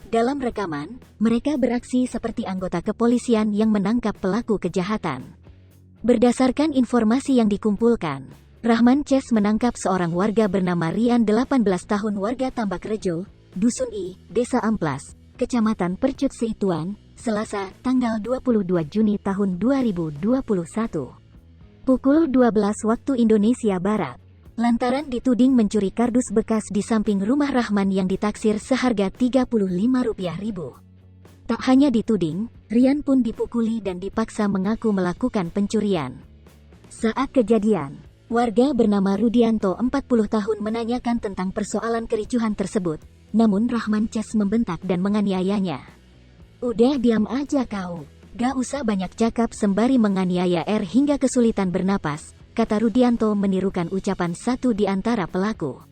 Dalam rekaman, mereka beraksi seperti anggota kepolisian yang menangkap pelaku kejahatan. Berdasarkan informasi yang dikumpulkan, Rahman Ces menangkap seorang warga bernama Rian 18 tahun warga Tambak Rejo, Dusun I, Desa Amplas, Kecamatan Percut Seituan, Selasa, tanggal 22 Juni tahun 2021. Pukul 12 waktu Indonesia Barat. Lantaran dituding mencuri kardus bekas di samping rumah Rahman yang ditaksir seharga Rp35.000. Tak hanya dituding, Rian pun dipukuli dan dipaksa mengaku melakukan pencurian. Saat kejadian, warga bernama Rudianto 40 tahun menanyakan tentang persoalan kericuhan tersebut, namun Rahman Ces membentak dan menganiayanya. "Udah diam aja kau, gak usah banyak cakap," sembari menganiaya R hingga kesulitan bernapas, kata Rudianto menirukan ucapan satu di antara pelaku.